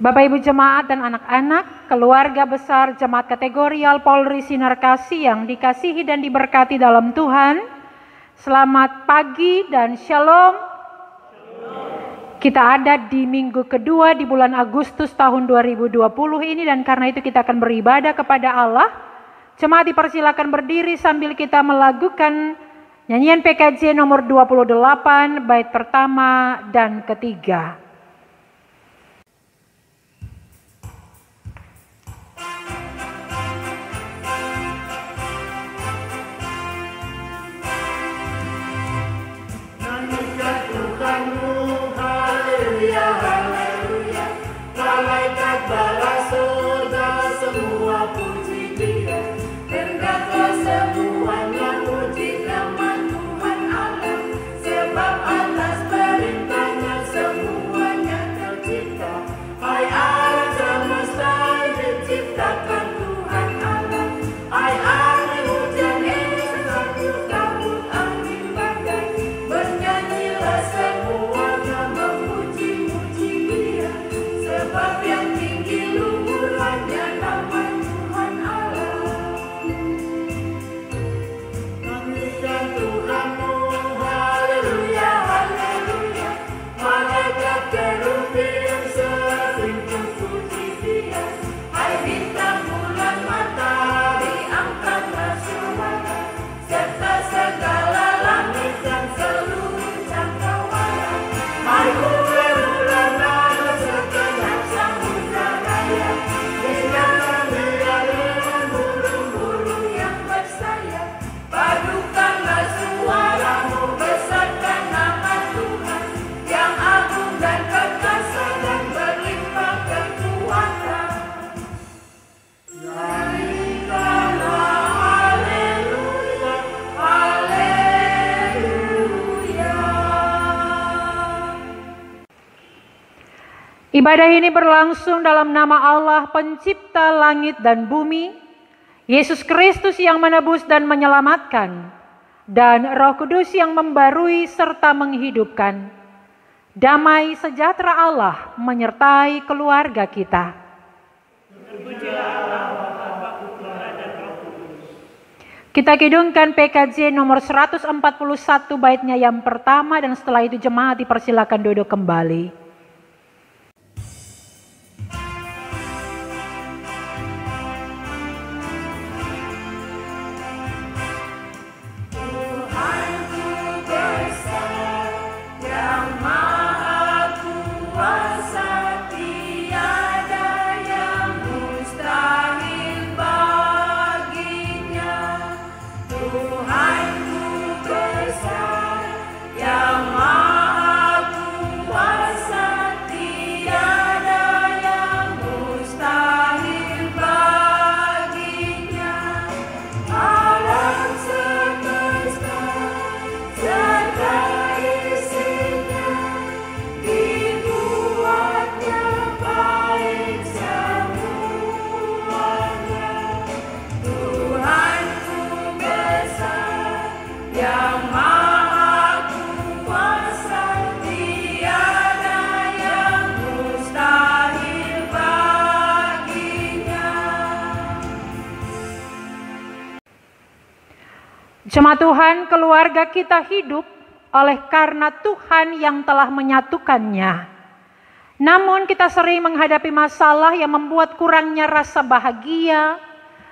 Bapak Ibu jemaat dan anak-anak, keluarga besar jemaat kategorial Polri Sinar Kasih yang dikasihi dan diberkati dalam Tuhan, selamat pagi dan shalom. Kita ada di minggu kedua di bulan Agustus tahun 2020 ini, dan karena itu kita akan beribadah kepada Allah. Jemaat dipersilakan berdiri sambil kita melakukan nyanyian PKJ nomor 28 bait pertama dan ketiga. Ibadah ini berlangsung dalam nama Allah pencipta langit dan bumi, Yesus Kristus yang menebus dan menyelamatkan, dan Roh Kudus yang membarui serta menghidupkan. Damai sejahtera Allah menyertai keluarga kita. Kita kidungkan PKJ nomor 141 baitnya yang pertama, dan setelah itu jemaat dipersilakan duduk kembali. Jemaat Tuhan, keluarga kita hidup oleh karena Tuhan yang telah menyatukannya. Namun kita sering menghadapi masalah yang membuat kurangnya rasa bahagia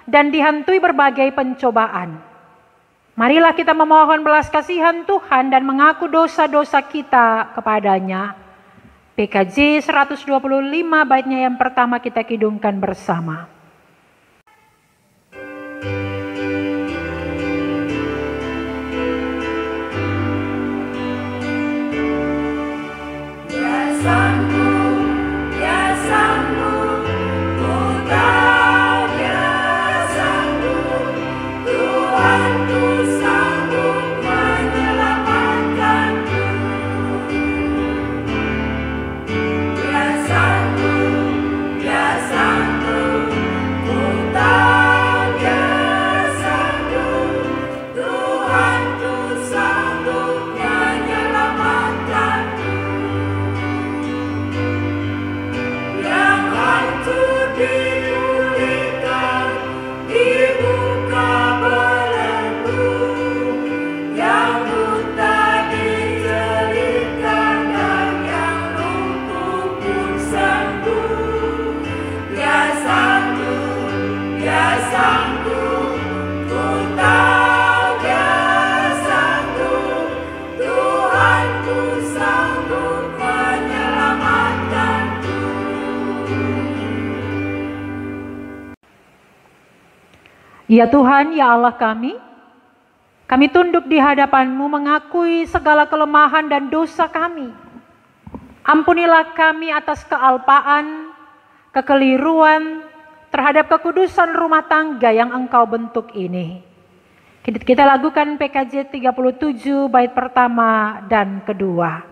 dan dihantui berbagai pencobaan. Marilah kita memohon belas kasihan Tuhan dan mengaku dosa-dosa kita kepadanya. PKJ 125 baitnya yang pertama kita kidungkan bersama. Ya sanggup Ya Tuhan, ya Allah kami tunduk di hadapan-Mu mengakui segala kelemahan dan dosa kami. Ampunilah kami atas kealpaan, kekeliruan terhadap kekudusan rumah tangga yang Engkau bentuk ini. Kita lakukan PKJ 37 bait pertama dan kedua.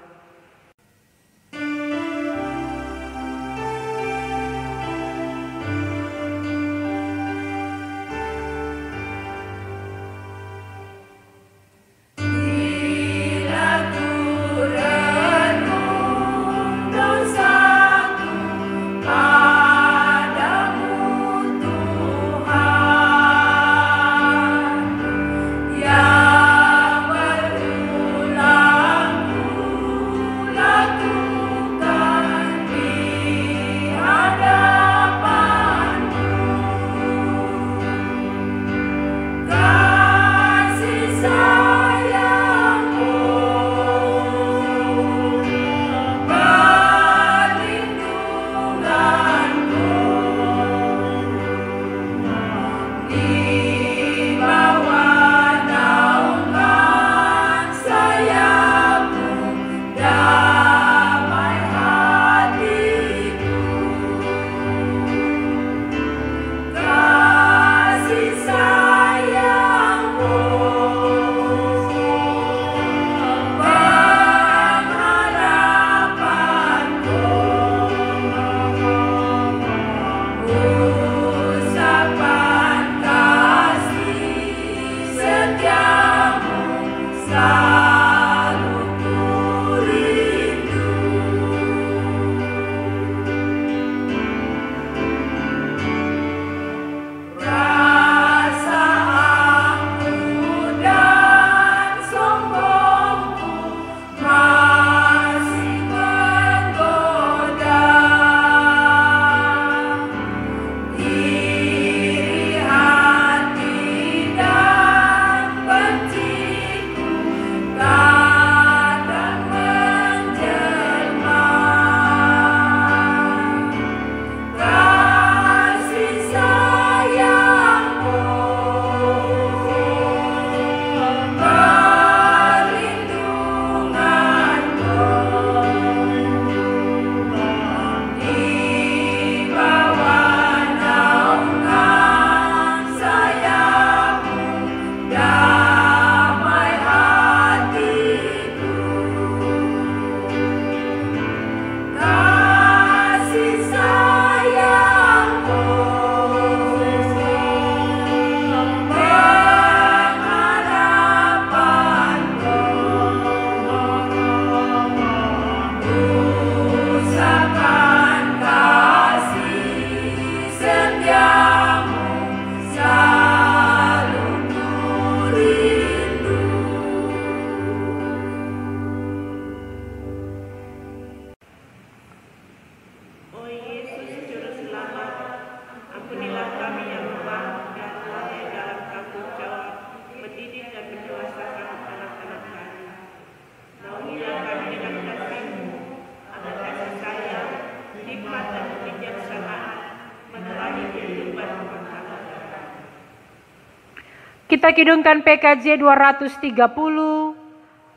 Kita kidungkan PKJ 230,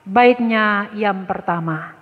baitnya yang pertama.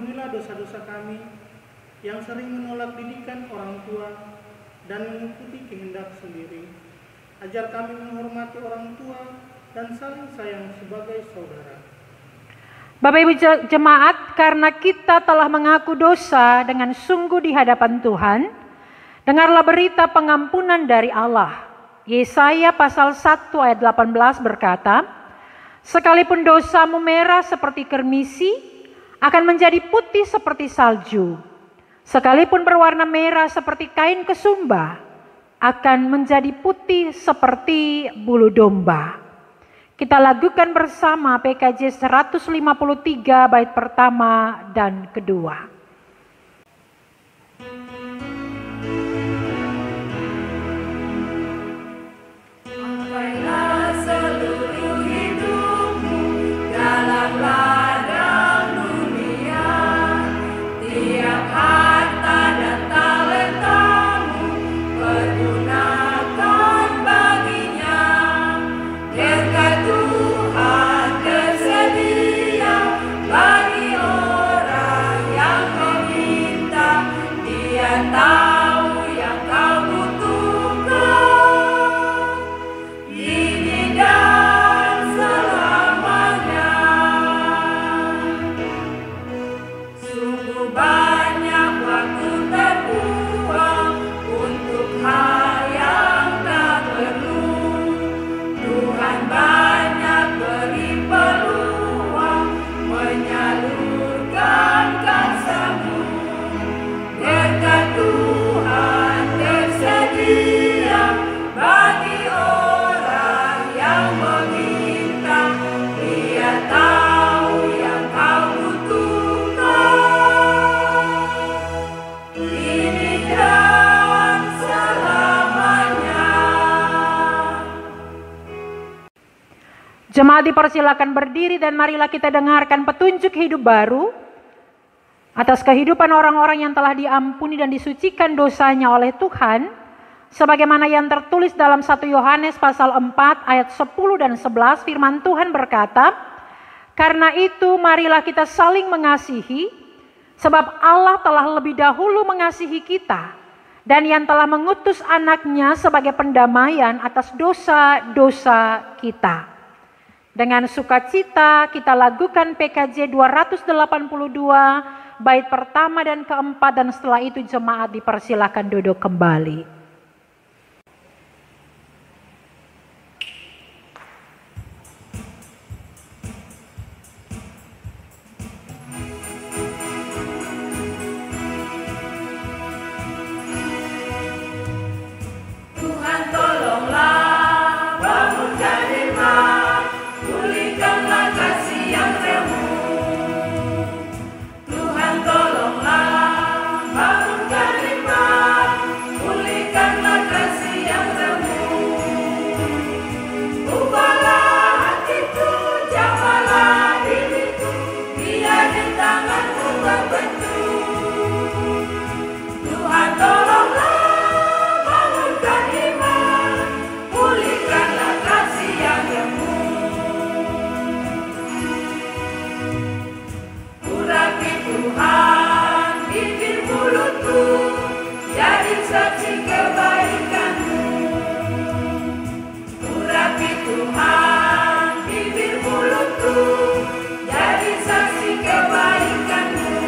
Ampunilah dosa-dosa kami yang sering menolak didikan orang tua dan mengikuti kehendak sendiri. Ajar kami menghormati orang tua dan saling sayang sebagai saudara. Bapak Ibu jemaat, karena kita telah mengaku dosa dengan sungguh di hadapan Tuhan, dengarlah berita pengampunan dari Allah. Yesaya pasal 1 ayat 18 berkata, sekalipun dosamu merah seperti kermisi, akan menjadi putih seperti salju. Sekalipun berwarna merah seperti kain kesumba, akan menjadi putih seperti bulu domba. Kita lakukan bersama PKJ 153 bait pertama dan kedua. Pakailah seluruh hidupmu dalam ladang dunia, tiap harta dan talentamu pergunakan baginya. Berkat Tuhan tersedia bagi orang yang meminta. Dia tahu yang kau butuhkan kini dan selamanya. Sungguh banyak waktu terbuang untuk hal yang tak perlu. Tuhan banyak beri peluang menyalurkan kasih-Mu. Berkat Tuhan tersedia bagi orang yang meminta. Dia tahu yang kau butuhkan kini dan selamanya. Jemaat dipersilakan berdiri dan marilah kita dengarkan petunjuk hidup baru atas kehidupan orang-orang yang telah diampuni dan disucikan dosanya oleh Tuhan, sebagaimana yang tertulis dalam 1 Yohanes pasal 4 ayat 10 dan 11. Firman Tuhan berkata, karena itu marilah kita saling mengasihi, sebab Allah telah lebih dahulu mengasihi kita, dan yang telah mengutus anaknya sebagai pendamaian atas dosa-dosa kita. Dengan sukacita kita lakukan PKJ 282 bait pertama dan keempat, dan setelah itu jemaat dipersilakan duduk kembali. Tuhan tolonglah bangunkan iman, pulihkanlah kasih yang remuk. Tuhan tolonglah bangunkan iman, pulihkanlah kasih yang remuk. Ubahlah hatiku, jamahlah diriku, biar di tangan-Mu berbentuk. Tuhan tolonglah bangunkan iman, pulihkanlah kasih yang remuk. Urapi Tuhan bibir mulutku, jadi saksi kebaikan-Mu. Urapi Tuhan bibir mulutku, jadi saksi kebaikan-Mu.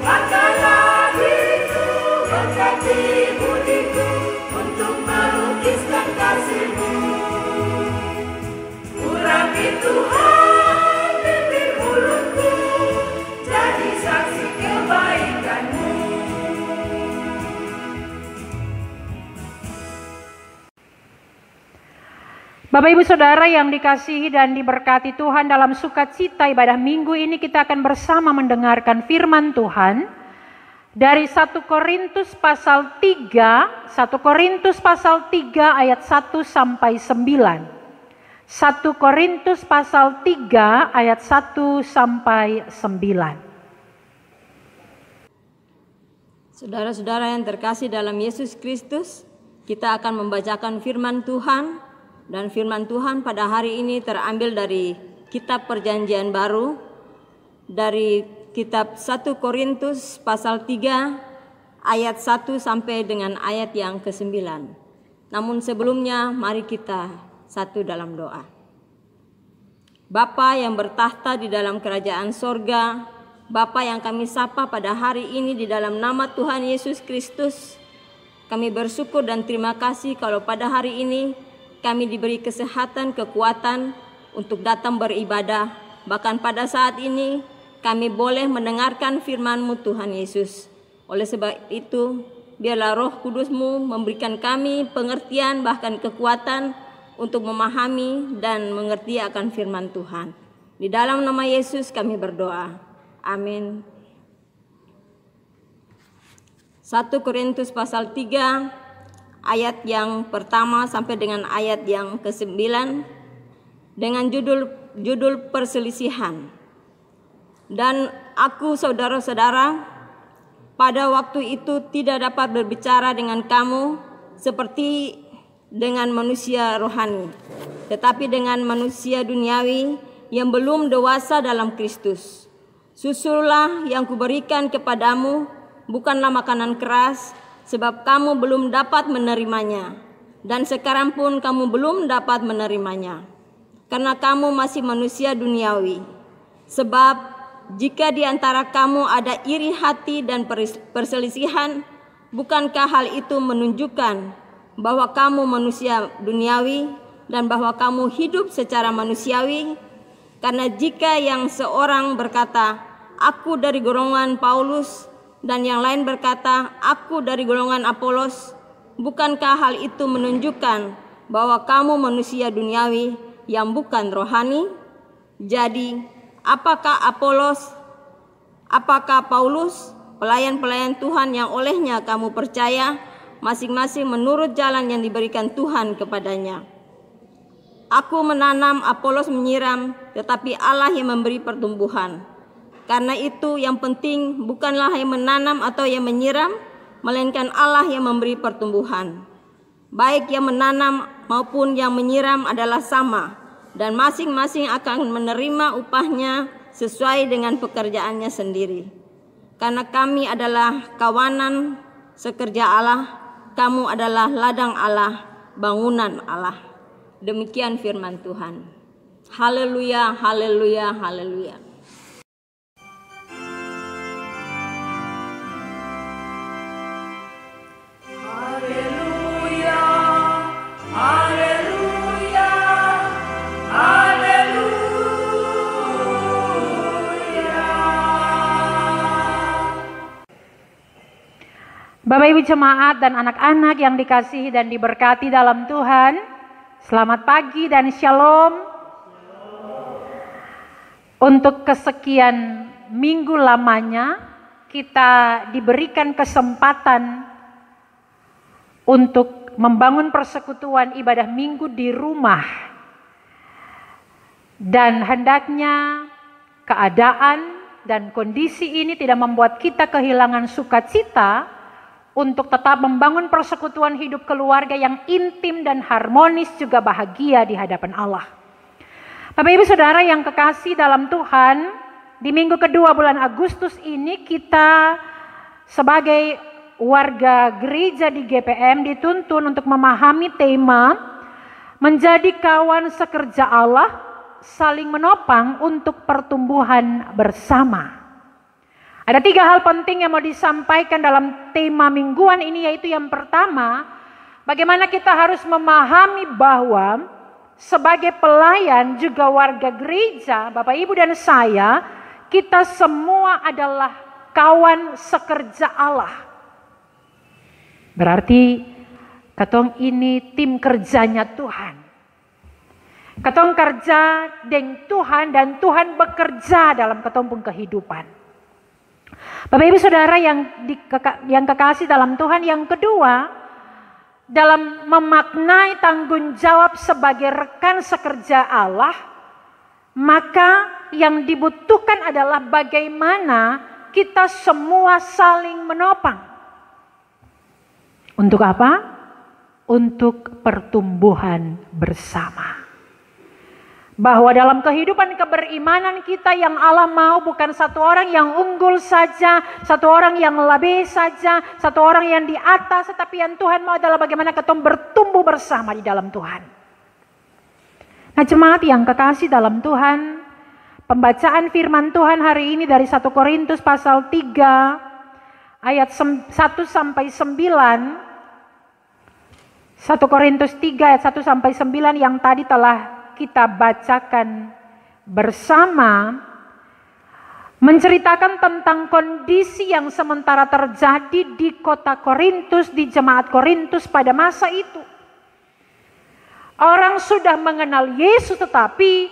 Kuatkanlah diriku, berkati budiku, untuk melukiskan kasih-Mu. Urapi Tuhan bibir mulutku, jadi saksi kebaikan-Mu. Bapak Ibu Saudara yang dikasihi dan diberkati Tuhan, dalam sukacita ibadah minggu ini kita akan bersama mendengarkan firman Tuhan dari 1 Korintus pasal 3, 1 Korintus pasal 3 ayat 1 sampai 9. 1 Korintus pasal 3 ayat 1 sampai 9. Saudara-saudara yang terkasih dalam Yesus Kristus, kita akan membacakan firman Tuhan. Dan firman Tuhan pada hari ini terambil dari Kitab Perjanjian Baru, dari kitab 1 Korintus pasal 3 ayat 1 sampai dengan ayat yang ke-9. Namun sebelumnya mari kita satu dalam doa. Bapa yang bertahta di dalam kerajaan sorga, Bapa yang kami sapa pada hari ini di dalam nama Tuhan Yesus Kristus, kami bersyukur dan terima kasih kalau pada hari ini kami diberi kesehatan, kekuatan untuk datang beribadah. Bahkan pada saat ini kami boleh mendengarkan firman-Mu Tuhan Yesus. Oleh sebab itu, biarlah Roh Kudus-Mu memberikan kami pengertian bahkan kekuatan untuk memahami dan mengerti akan firman Tuhan. Di dalam nama Yesus kami berdoa. Amin. 1 Korintus pasal 3 ayat yang pertama sampai dengan ayat yang ke-9 dengan judul perselisihan. Dan aku saudara-saudara, pada waktu itu tidak dapat berbicara dengan kamu seperti dengan manusia rohani, tetapi dengan manusia duniawi yang belum dewasa dalam Kristus. Susulah yang kuberikan kepadamu bukanlah makanan keras, sebab kamu belum dapat menerimanya, dan sekarang pun kamu belum dapat menerimanya, karena kamu masih manusia duniawi. Sebab jika di antara kamu ada iri hati dan perselisihan, bukankah hal itu menunjukkan bahwa kamu manusia duniawi dan bahwa kamu hidup secara manusiawi? Karena jika yang seorang berkata, aku dari golongan Paulus, dan yang lain berkata, aku dari golongan Apolos, bukankah hal itu menunjukkan bahwa kamu manusia duniawi yang bukan rohani? Jadi, apakah Paulus, pelayan-pelayan Tuhan yang olehnya kamu percaya, masing-masing menurut jalan yang diberikan Tuhan kepadanya? Aku menanam, Apolos menyiram, tetapi Allah yang memberi pertumbuhan. Karena itu yang penting bukanlah yang menanam atau yang menyiram, melainkan Allah yang memberi pertumbuhan. Baik yang menanam maupun yang menyiram adalah sama, dan masing-masing akan menerima upahnya sesuai dengan pekerjaannya sendiri. Karena kami adalah kawanan sekerja Allah, kamu adalah ladang Allah, bangunan Allah. Demikian firman Tuhan. Haleluya, haleluya, haleluya. Bapak Ibu jemaat dan anak-anak yang dikasihi dan diberkati dalam Tuhan, selamat pagi dan shalom. Untuk kesekian minggu lamanya kita diberikan kesempatan untuk membangun persekutuan ibadah minggu di rumah. Dan hendaknya keadaan dan kondisi ini tidak membuat kita kehilangan sukacita untuk tetap membangun persekutuan hidup keluarga yang intim dan harmonis juga bahagia di hadapan Allah. Bapak Ibu Saudara yang kekasih dalam Tuhan, di minggu kedua bulan Agustus ini kita sebagai warga gereja di GPM dituntun untuk memahami tema menjadi kawan sekerja Allah, saling menopang untuk pertumbuhan bersama. Ada 3 hal penting yang mau disampaikan dalam tema mingguan ini, yaitu yang pertama, bagaimana kita harus memahami bahwa sebagai pelayan juga warga gereja, Bapak Ibu dan saya, kita semua adalah kawan sekerja Allah. Berarti katong ini tim kerjanya Tuhan. Katong kerja dengan Tuhan dan Tuhan bekerja dalam katong pun kehidupan. Bapak Ibu Saudara yang kekasih dalam Tuhan, yang kedua, dalam memaknai tanggung jawab sebagai rekan sekerja Allah, maka yang dibutuhkan adalah bagaimana kita semua saling menopang. Untuk apa? Untuk pertumbuhan bersama. Bahwa dalam kehidupan keberimanan kita yang Allah mau bukan satu orang yang unggul saja, satu orang yang lebih saja, satu orang yang di atas, tetapi yang Tuhan mau adalah bagaimana kita bertumbuh bersama di dalam Tuhan. Nah, jemaat yang kekasih dalam Tuhan, pembacaan firman Tuhan hari ini dari 1 Korintus pasal 3 ayat 1 sampai 9. 1 Korintus 3 ayat 1 sampai 9 yang tadi telah kita bacakan bersama, menceritakan tentang kondisi yang sementara terjadi di kota Korintus, di jemaat Korintus pada masa itu. Orang sudah mengenal Yesus, tetapi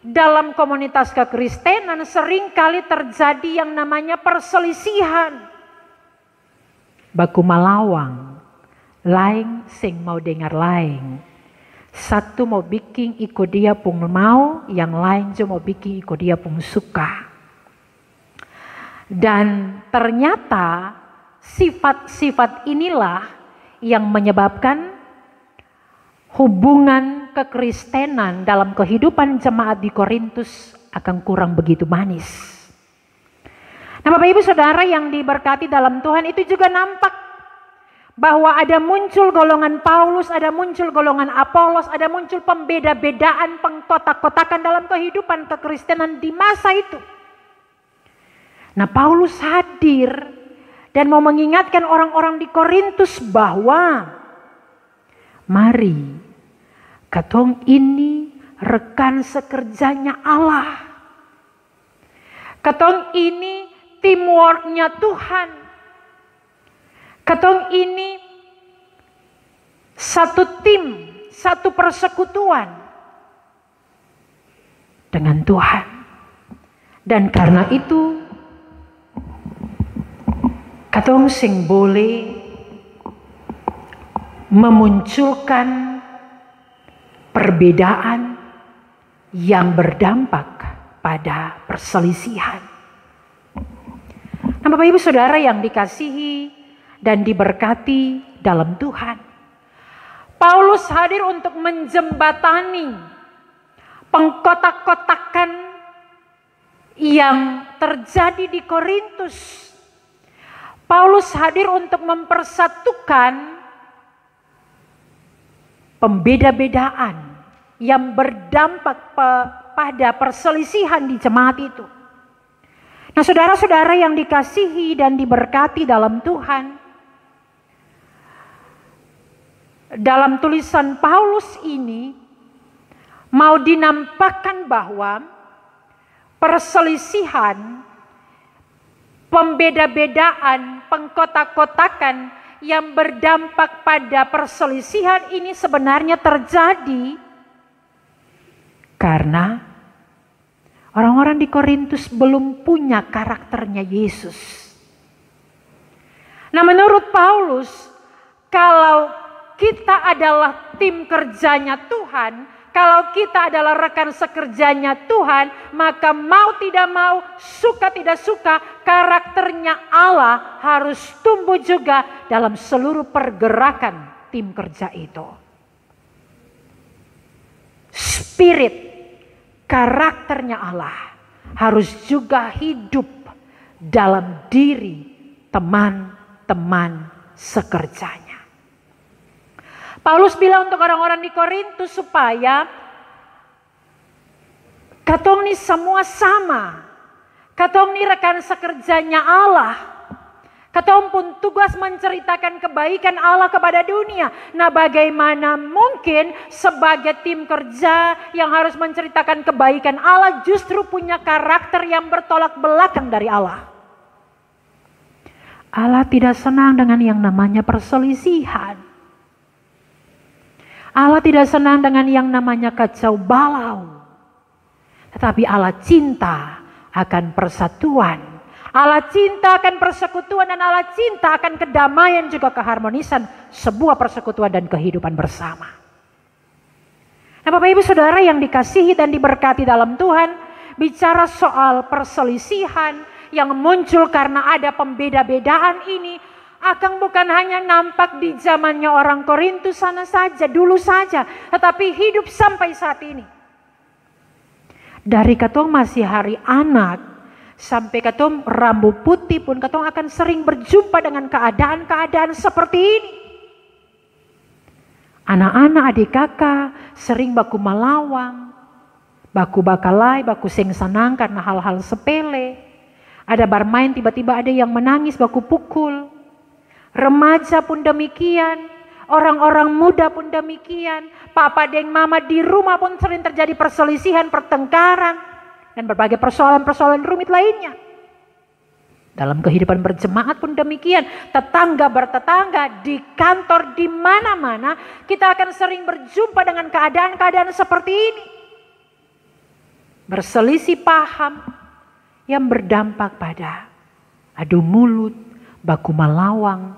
dalam komunitas kekristenan seringkali terjadi yang namanya perselisihan. Baku malawang, lain sing mau dengar lain. Satu mau bikin ikut dia pun mau, yang lain juga mau bikin ikut dia pun suka. Dan ternyata sifat-sifat inilah yang menyebabkan hubungan kekristenan dalam kehidupan jemaat di Korintus akan kurang begitu manis. Nah, Bapak Ibu Saudara yang diberkati dalam Tuhan, itu juga nampak bahwa ada muncul golongan Paulus, ada muncul golongan Apolos, ada muncul pembeda-bedaan, pengkotak-kotakan dalam kehidupan kekristenan di masa itu. Nah, Paulus hadir dan mau mengingatkan orang-orang di Korintus bahwa mari katong ini rekan sekerjanya Allah. Katong ini teamworknya Tuhan. Katong ini satu tim, satu persekutuan dengan Tuhan. Dan karena itu, katong sing boleh memunculkan perbedaan yang berdampak pada perselisihan. Nah, Bapak Ibu Saudara yang dikasihi dan diberkati dalam Tuhan, Paulus hadir untuk menjembatani pengkotak-kotakan yang terjadi di Korintus. Paulus hadir untuk mempersatukan pembeda-bedaan yang berdampak pada perselisihan di jemaat itu. Nah, saudara-saudara yang dikasihi dan diberkati dalam Tuhan, dalam tulisan Paulus ini mau dinampakkan bahwa perselisihan, pembeda-bedaan, pengkotak-kotakan yang berdampak pada perselisihan ini sebenarnya terjadi karena orang-orang di Korintus belum punya karakternya Yesus. Nah, menurut Paulus, kalau kita adalah tim kerjanya Tuhan, kalau kita adalah rekan sekerjanya Tuhan, maka mau tidak mau, suka tidak suka, karakternya Allah harus tumbuh juga dalam seluruh pergerakan tim kerja itu. Spirit, karakternya Allah harus juga hidup dalam diri teman-teman sekerjanya. Paulus bilang untuk orang-orang di Korintus supaya katong ini semua sama. Katong ini rekan sekerjanya Allah. Katong pun tugas menceritakan kebaikan Allah kepada dunia. Nah, bagaimana mungkin sebagai tim kerja yang harus menceritakan kebaikan Allah justru punya karakter yang bertolak belakang dari Allah. Allah tidak senang dengan yang namanya perselisihan. Allah tidak senang dengan yang namanya kacau balau. Tetapi Allah cinta akan persatuan. Allah cinta akan persekutuan dan Allah cinta akan kedamaian juga keharmonisan sebuah persekutuan dan kehidupan bersama. Nah, Bapak Ibu Saudara yang dikasihi dan diberkati dalam Tuhan, bicara soal perselisihan yang muncul karena ada pembeda-bedaan ini, akan bukan hanya nampak di zamannya orang Korintus sana saja, dulu saja, tetapi hidup sampai saat ini. Dari katong masih hari anak sampai katong rambut putih pun katong akan sering berjumpa dengan keadaan-keadaan seperti ini. Anak-anak adik kakak sering baku malawang, baku bakalai, baku seng sanang karena hal-hal sepele. Ada bermain tiba-tiba ada yang menangis baku pukul. Remaja pun demikian, orang-orang muda pun demikian. Papa dan mama di rumah pun sering terjadi perselisihan, pertengkaran, dan berbagai persoalan-persoalan rumit lainnya. Dalam kehidupan berjemaat pun demikian, tetangga bertetangga, di kantor, di mana-mana kita akan sering berjumpa dengan keadaan-keadaan seperti ini. Berselisih paham yang berdampak pada adu mulut, baku malawang,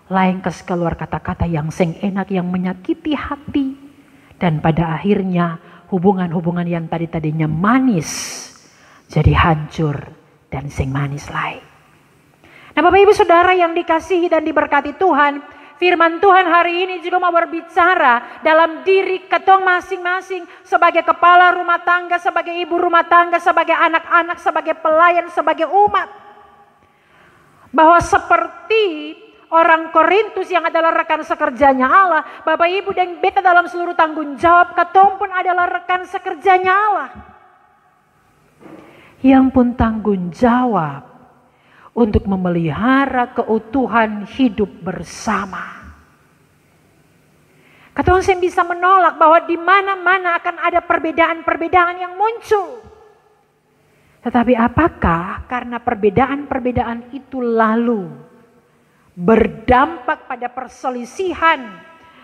laengkes keluar kata-kata yang seng enak yang menyakiti hati, dan pada akhirnya hubungan-hubungan yang tadinya manis jadi hancur dan seng manis lagi. Nah, Bapak Ibu Saudara yang dikasihi dan diberkati Tuhan, firman Tuhan hari ini juga mau berbicara dalam diri ketong masing-masing sebagai kepala rumah tangga, sebagai ibu rumah tangga, sebagai anak-anak, sebagai pelayan, sebagai umat. Bahwa seperti orang Korintus yang adalah rekan sekerjanya Allah, Bapak Ibu dan beta dalam seluruh tanggung jawab ketong pun adalah rekan sekerjanya Allah. Yang pun tanggung jawab untuk memelihara keutuhan hidup bersama. Ketong bisa menolak bahwa di mana-mana akan ada perbedaan-perbedaan yang muncul. Tetapi apakah karena perbedaan-perbedaan itu lalu berdampak pada perselisihan,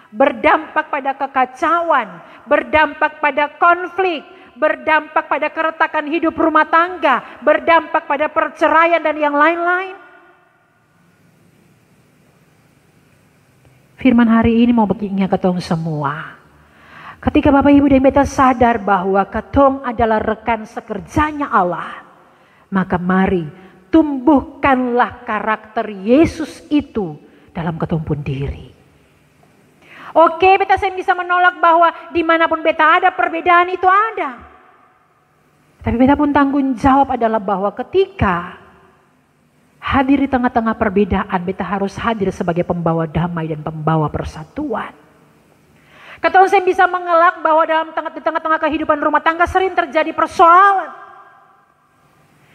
berdampak pada kekacauan, berdampak pada konflik, berdampak pada keretakan hidup rumah tangga, berdampak pada perceraian dan yang lain-lain? Firman hari ini mau mengingat ketong semua. Ketika Bapak Ibu dan beta sadar bahwa ketong adalah rekan sekerjanya Allah, maka mari tumbuhkanlah karakter Yesus itu dalam ketong pun diri. Oke, beta saya bisa menolak bahwa dimanapun beta ada perbedaan itu ada. Tapi beta pun tanggung jawab adalah bahwa ketika hadir di tengah-tengah perbedaan, beta harus hadir sebagai pembawa damai dan pembawa persatuan. Ketong saya bisa mengelak bahwa di tengah-tengah kehidupan rumah tangga sering terjadi persoalan.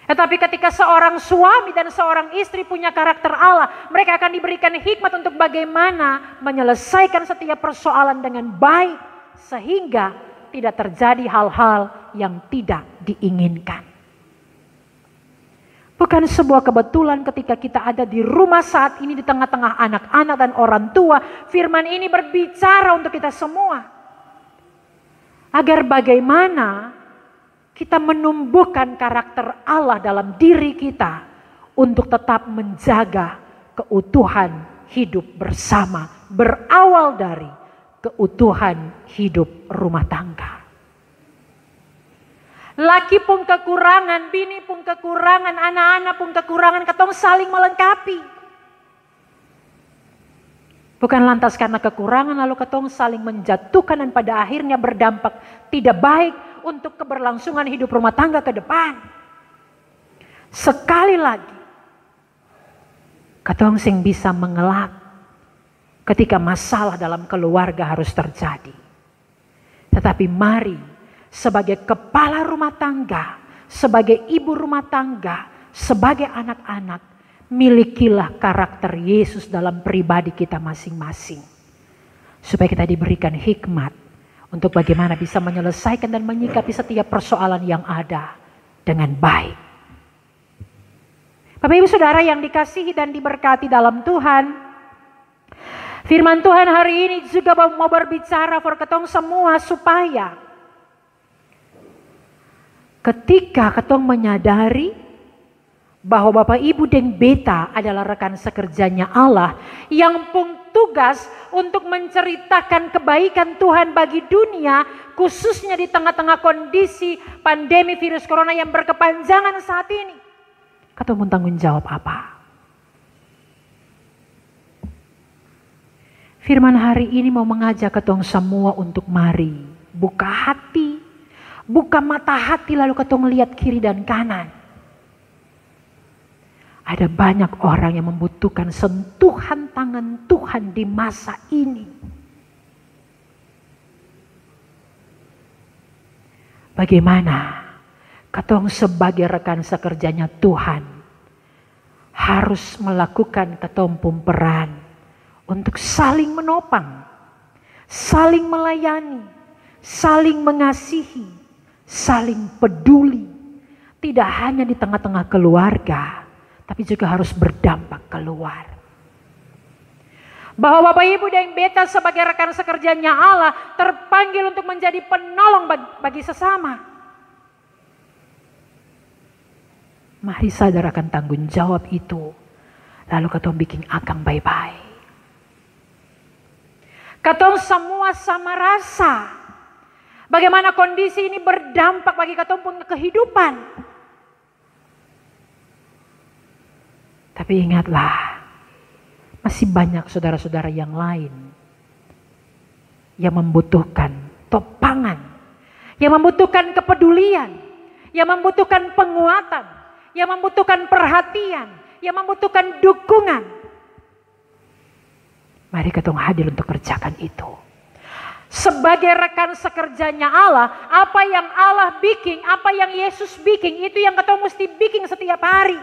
Tetapi ketika seorang suami dan seorang istri punya karakter Allah, mereka akan diberikan hikmat untuk bagaimana menyelesaikan setiap persoalan dengan baik, sehingga tidak terjadi hal-hal yang tidak diinginkan. Bukan sebuah kebetulan ketika kita ada di rumah saat ini di tengah-tengah anak-anak dan orang tua, firman ini berbicara untuk kita semua. Agar bagaimana kita menumbuhkan karakter Allah dalam diri kita untuk tetap menjaga keutuhan hidup bersama, berawal dari keutuhan hidup rumah tangga. Laki pun kekurangan, bini pun kekurangan, anak-anak pun kekurangan, ketong saling melengkapi. Bukan lantas karena kekurangan lalu ketong saling menjatuhkan dan pada akhirnya berdampak tidak baik untuk keberlangsungan hidup rumah tangga ke depan. Sekali lagi, ketong sing bisa mengelak ketika masalah dalam keluarga harus terjadi. Tetapi mari sebagai kepala rumah tangga, sebagai ibu rumah tangga, sebagai anak-anak, milikilah karakter Yesus dalam pribadi kita masing-masing. Supaya kita diberikan hikmat untuk bagaimana bisa menyelesaikan dan menyikapi setiap persoalan yang ada dengan baik. Bapak Ibu Saudara yang dikasihi dan diberkati dalam Tuhan, firman Tuhan hari ini juga mau berbicara for ketong semua supaya ketika ketong menyadari bahwa Bapak Ibu dan beta adalah rekan sekerjanya Allah yang pun tugas untuk menceritakan kebaikan Tuhan bagi dunia, khususnya di tengah-tengah kondisi pandemi virus corona yang berkepanjangan saat ini. Ketong pun tanggung jawab apa? Firman hari ini mau mengajak ketong semua untuk mari buka hati, Buka mata hati lalu katong lihat kiri dan kanan. Ada banyak orang yang membutuhkan sentuhan tangan Tuhan di masa ini. Bagaimana katong sebagai rekan sekerjanya Tuhan harus melakukan katong peran untuk saling menopang, saling melayani, saling mengasihi, saling peduli. Tidak hanya di tengah-tengah keluarga, tapi juga harus berdampak keluar. Bahwa Bapak Ibu dan Beta sebagai rekan sekerjanya Allah terpanggil untuk menjadi penolong bagi sesama. Mari sadar akan tanggung jawab itu. Lalu katong bikin akang baik-baik. Katong semua sama rasa. Bagaimana kondisi ini berdampak bagi katong punya kehidupan. Tapi ingatlah, masih banyak saudara-saudara yang lain yang membutuhkan topangan, yang membutuhkan kepedulian, yang membutuhkan penguatan, yang membutuhkan perhatian, yang membutuhkan dukungan. Mari katong hadir untuk kerjakan itu. Sebagai rekan sekerjanya Allah, apa yang Allah bikin, apa yang Yesus bikin, itu yang katong mesti bikin setiap hari.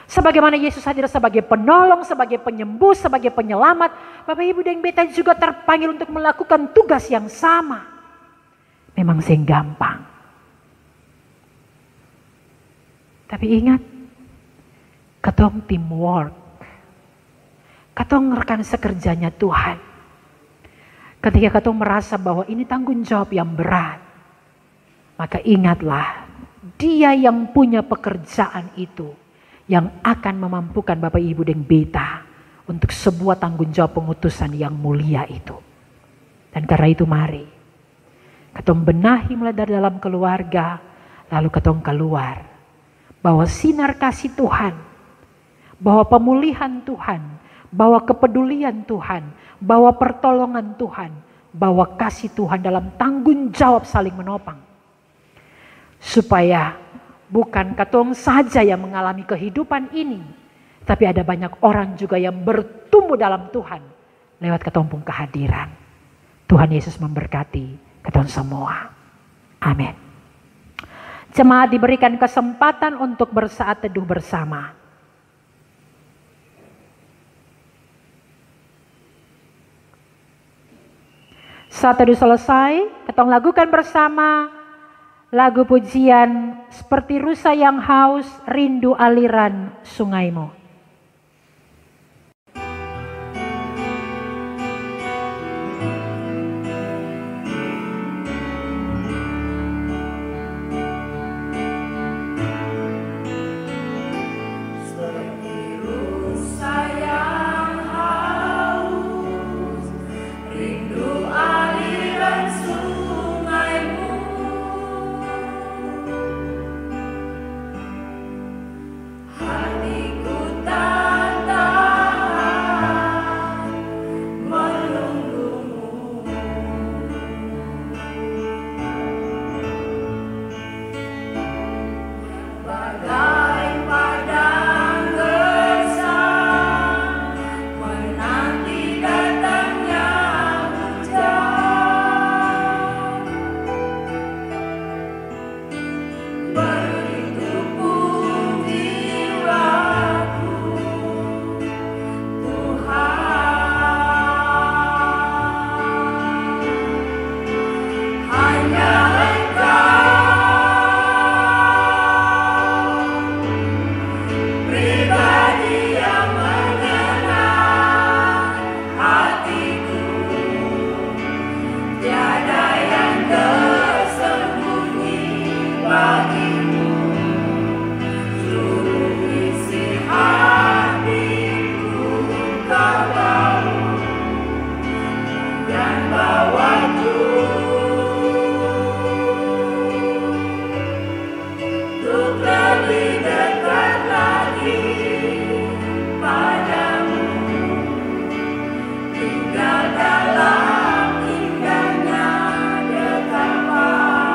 Sebagaimana Yesus hadir sebagai penolong, sebagai penyembuh, sebagai penyelamat, Bapak Ibu dan Beta juga terpanggil untuk melakukan tugas yang sama. Memang sing gampang. Tapi ingat, katong teamwork, katong rekan sekerjanya Tuhan. Ketika katong merasa bahwa ini tanggung jawab yang berat, maka ingatlah, Dia yang punya pekerjaan itu, yang akan memampukan Bapak Ibu dan Beta untuk sebuah tanggung jawab pengutusan yang mulia itu. Dan karena itu mari, katong benahi mulai dari dalam keluarga, lalu katong keluar. Bahwa sinar kasih Tuhan, bahwa pemulihan Tuhan, bahwa kepedulian Tuhan, bahwa pertolongan Tuhan, bahwa kasih Tuhan dalam tanggung jawab saling menopang. Supaya bukan katong saja yang mengalami kehidupan ini, tapi ada banyak orang juga yang bertumbuh dalam Tuhan lewat katong pun kehadiran. Tuhan Yesus memberkati katong semua. Amin. Jemaat diberikan kesempatan untuk bersaat teduh bersama. Saat teduh selesai, katong lakukan bersama lagu pujian Seperti Rusa yang Haus, Rindu Aliran Sungaimu. Tinggal dalam indahnya dekap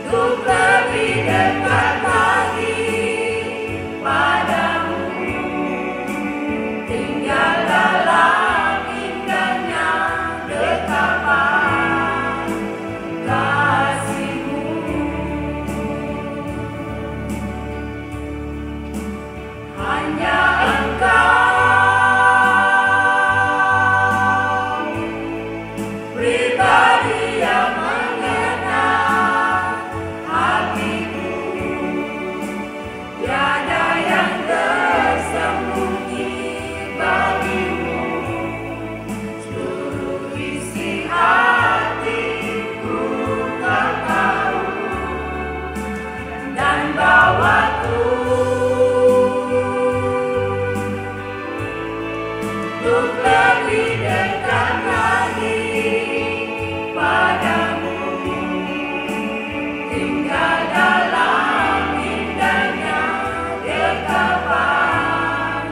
Untuk lebih dekat lagi padamu, tinggal dalam indahnya dekapan kasih-Mu. Hanya Engkau pribadi yang mengenal hatiku, tiada yang tersembunyi bagimu. Seluruh isi hatiku Kau tahu, dan bawaku untuk lebih dekat lagi padamu, tinggal dalam indahnya dekapan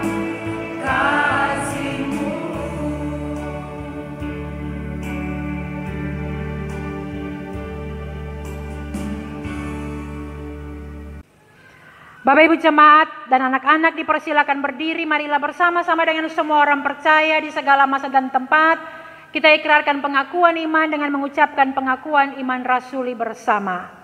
kasih-Mu. Bapak Ibu jemaat dan anak-anak dipersilakan berdiri. Marilah bersama-sama dengan semua orang percaya di segala masa dan tempat kita ikrarkan pengakuan iman dengan mengucapkan pengakuan iman rasuli bersama.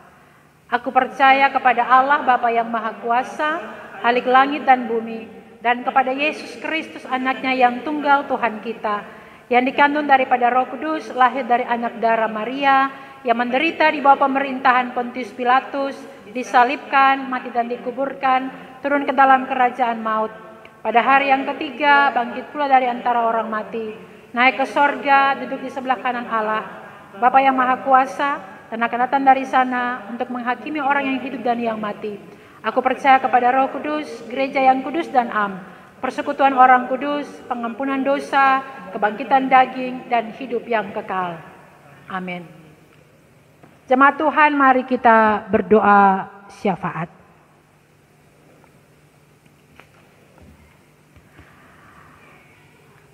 Aku percaya kepada Allah Bapa yang Maha Kuasa, Khalik langit dan bumi, dan kepada Yesus Kristus anaknya yang tunggal Tuhan kita, yang dikandung daripada Roh Kudus, lahir dari anak darah Maria, yang menderita di bawah pemerintahan Pontius Pilatus, disalibkan, mati dan dikuburkan, turun ke dalam kerajaan maut. Pada hari yang ketiga bangkit pula dari antara orang mati, naik ke sorga, duduk di sebelah kanan Allah, Bapa yang Maha Kuasa, dan akan datang dari sana untuk menghakimi orang yang hidup dan yang mati. Aku percaya kepada Roh Kudus, gereja yang kudus dan am, persekutuan orang kudus, pengampunan dosa, kebangkitan daging, dan hidup yang kekal. Amin. Jemaat Tuhan, mari kita berdoa syafaat.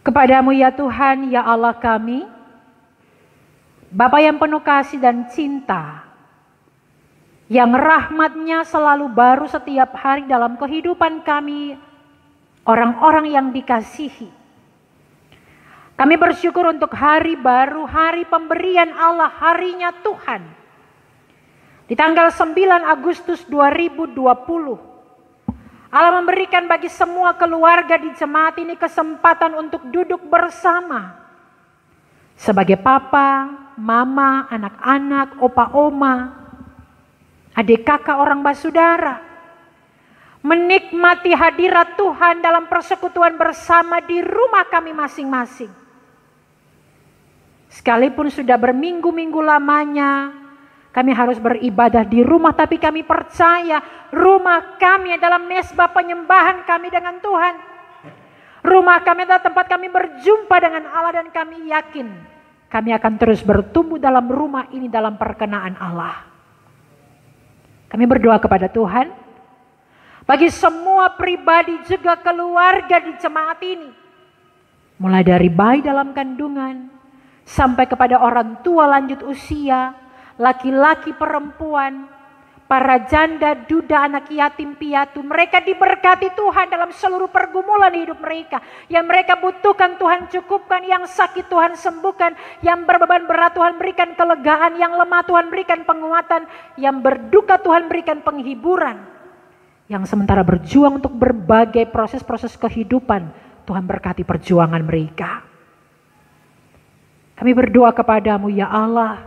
Kepadamu ya Tuhan, ya Allah kami, Bapa yang penuh kasih dan cinta, yang rahmat-Nya selalu baru setiap hari dalam kehidupan kami, orang-orang yang dikasihi. Kami bersyukur untuk hari baru, hari pemberian Allah, harinya Tuhan. Di tanggal 9 Agustus 2020, Allah memberikan bagi semua keluarga di jemaat ini kesempatan untuk duduk bersama. Sebagai papa, mama, anak-anak, opa, oma, adik kakak, orang basudara. Menikmati hadirat Tuhan dalam persekutuan bersama di rumah kami masing-masing. Sekalipun sudah berminggu-minggu lamanya kami harus beribadah di rumah, tapi kami percaya rumah kami adalah mesbah penyembahan kami dengan Tuhan. Rumah kami adalah tempat kami berjumpa dengan Allah, dan kami yakin kami akan terus bertumbuh dalam rumah ini dalam perkenaan Allah. Kami berdoa kepada Tuhan bagi semua pribadi juga keluarga di jemaat ini, mulai dari bayi dalam kandungan sampai kepada orang tua lanjut usia, laki-laki, perempuan, para janda, duda, anak yatim piatu. Mereka diberkati Tuhan dalam seluruh pergumulan hidup mereka. Yang mereka butuhkan Tuhan cukupkan, yang sakit Tuhan sembuhkan, yang berbeban berat Tuhan berikan kelegaan, yang lemah Tuhan berikan penguatan, yang berduka Tuhan berikan penghiburan. Yang sementara berjuang untuk berbagai proses-proses kehidupan, Tuhan berkati perjuangan mereka. Kami berdoa kepadamu ya Allah,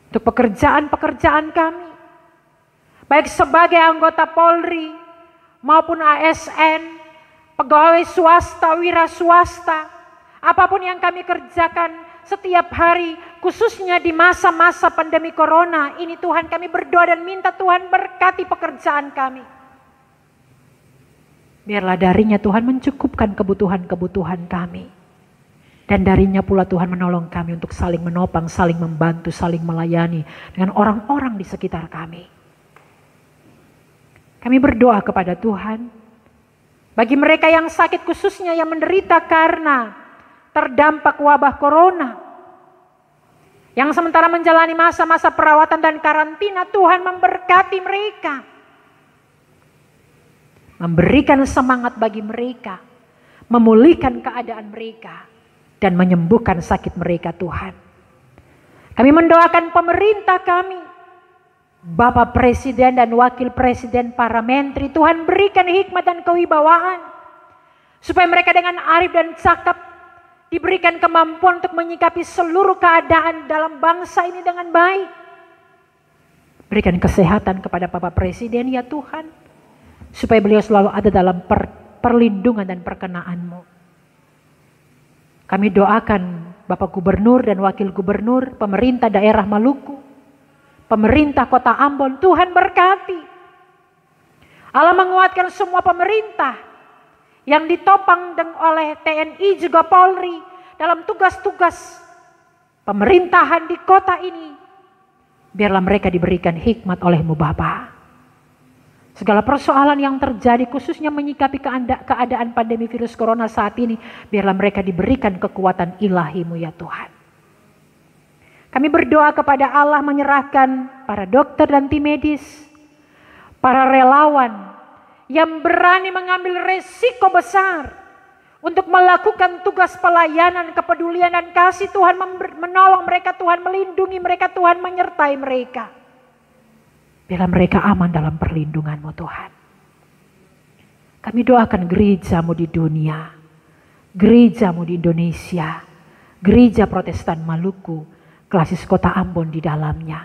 untuk pekerjaan-pekerjaan kami, baik sebagai anggota Polri maupun ASN, pegawai swasta, wira swasta, apapun yang kami kerjakan setiap hari, khususnya di masa-masa pandemi corona ini, Tuhan kami berdoa dan minta Tuhan berkati pekerjaan kami. Biarlah darinya Tuhan mencukupkan kebutuhan-kebutuhan kami. Dan darinya pula Tuhan menolong kami untuk saling menopang, saling membantu, saling melayani dengan orang-orang di sekitar kami. Kami berdoa kepada Tuhan bagi mereka yang sakit, khususnya yang menderita karena terdampak wabah corona. Yang sementara menjalani masa-masa perawatan dan karantina, Tuhan memberkati mereka. Memberikan semangat bagi mereka. Memulihkan keadaan mereka. Dan menyembuhkan sakit mereka Tuhan. Kami mendoakan pemerintah kami. Bapak Presiden dan Wakil Presiden, para menteri, Tuhan berikan hikmat dan kewibawaan. Supaya mereka dengan arif dan cakap diberikan kemampuan untuk menyikapi seluruh keadaan dalam bangsa ini dengan baik. Berikan kesehatan kepada Bapak Presiden ya Tuhan. Supaya beliau selalu ada dalam perlindungan dan perkenaanmu. Kami doakan Bapak Gubernur dan Wakil Gubernur, pemerintah daerah Maluku, pemerintah kota Ambon, Tuhan berkati. Allah menguatkan semua pemerintah yang ditopang oleh TNI juga Polri dalam tugas-tugas pemerintahan di kota ini. Biarlah mereka diberikan hikmat oleh-Mu Bapa. Segala persoalan yang terjadi khususnya menyikapi keadaan pandemi virus corona saat ini, biarlah mereka diberikan kekuatan ilahi-Mu ya Tuhan. Kami berdoa kepada Allah menyerahkan para dokter dan tim medis, para relawan yang berani mengambil resiko besar untuk melakukan tugas pelayanan, kepedulian dan kasih. Tuhan menolong mereka, Tuhan melindungi mereka, Tuhan menyertai mereka. Biarlah mereka aman dalam perlindungan-Mu Tuhan. Kami doakan gereja-Mu di dunia, gereja-Mu di Indonesia, gereja Protestan Maluku, Klasis Kota Ambon di dalamnya.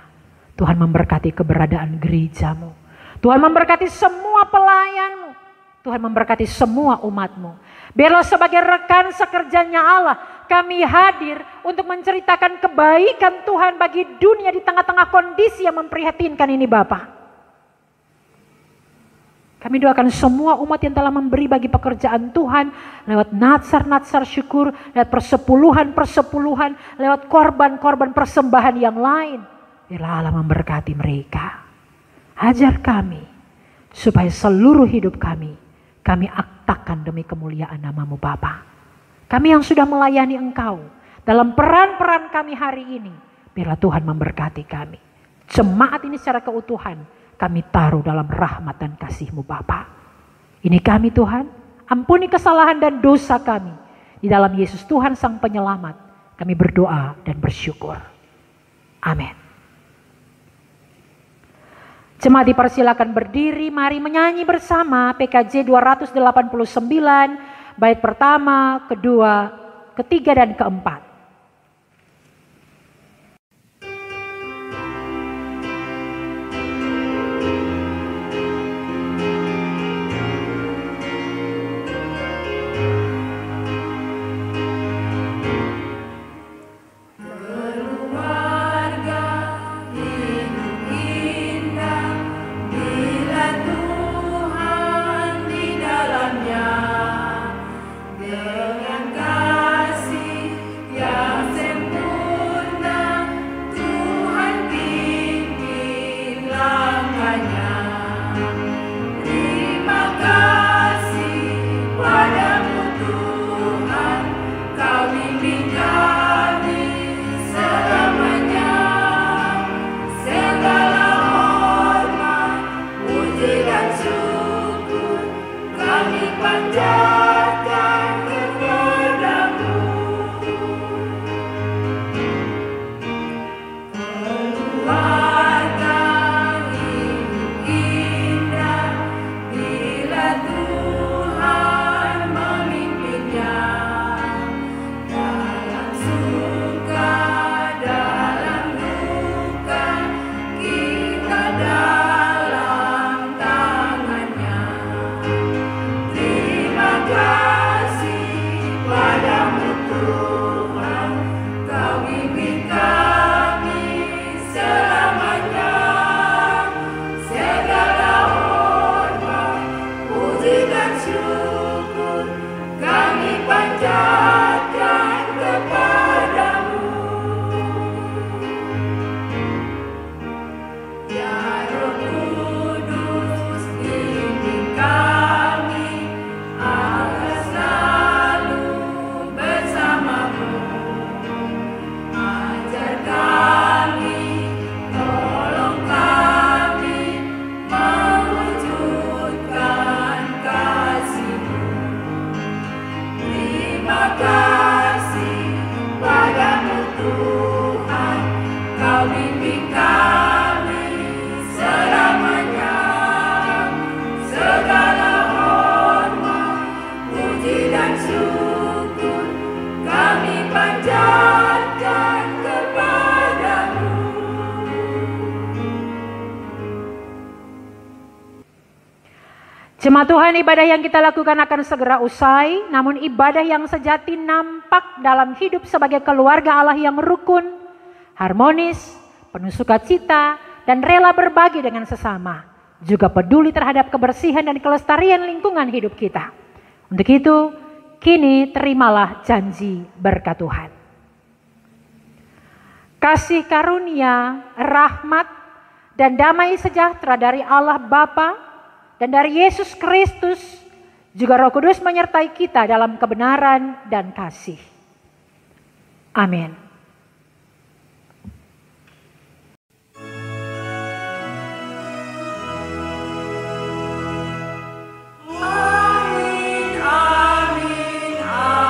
Tuhan memberkati keberadaan gereja-Mu. Tuhan memberkati semua pelayan-Mu. Tuhan memberkati semua umat-Mu. Biarlah sebagai rekan sekerjanya Allah, kami hadir untuk menceritakan kebaikan Tuhan bagi dunia di tengah-tengah kondisi yang memprihatinkan ini Bapa. Kami doakan semua umat yang telah memberi bagi pekerjaan Tuhan lewat natsar-natsar syukur, lewat persepuluhan, lewat korban-korban persembahan yang lain. Biarlah Allah memberkati mereka. Ajar kami supaya seluruh hidup kami aktakan demi kemuliaan nama-Mu Bapa. Kami yang sudah melayani Engkau dalam peran-peran kami hari ini, biarlah Tuhan memberkati kami. Jemaat ini secara keutuhan kami taruh dalam rahmat dan kasih-Mu Bapa. Ini kami Tuhan, ampuni kesalahan dan dosa kami. Di dalam Yesus Tuhan Sang Penyelamat, kami berdoa dan bersyukur. Amin. Jemaat dipersilakan berdiri, mari menyanyi bersama PKJ 289, bait pertama, kedua, ketiga dan keempat. Dengan kasih yang memanjatkan kepadamu. Jemaat Tuhan, ibadah yang kita lakukan akan segera usai, namun ibadah yang sejati nampak dalam hidup sebagai keluarga Allah yang rukun, harmonis, penuh sukacita, dan rela berbagi dengan sesama, juga peduli terhadap kebersihan dan kelestarian lingkungan hidup kita. Untuk itu, kini terimalah janji berkat Tuhan. Kasih karunia, rahmat, dan damai sejahtera dari Allah Bapa dan dari Yesus Kristus, juga Roh Kudus menyertai kita dalam kebenaran dan kasih. Amin. Amin, amin, amin.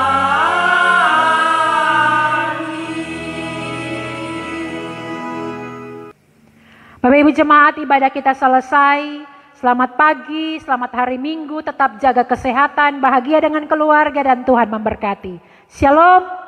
Bapak Ibu jemaat, ibadah kita selesai. Selamat pagi, selamat hari Minggu, tetap jaga kesehatan, bahagia dengan keluarga, dan Tuhan memberkati. Shalom.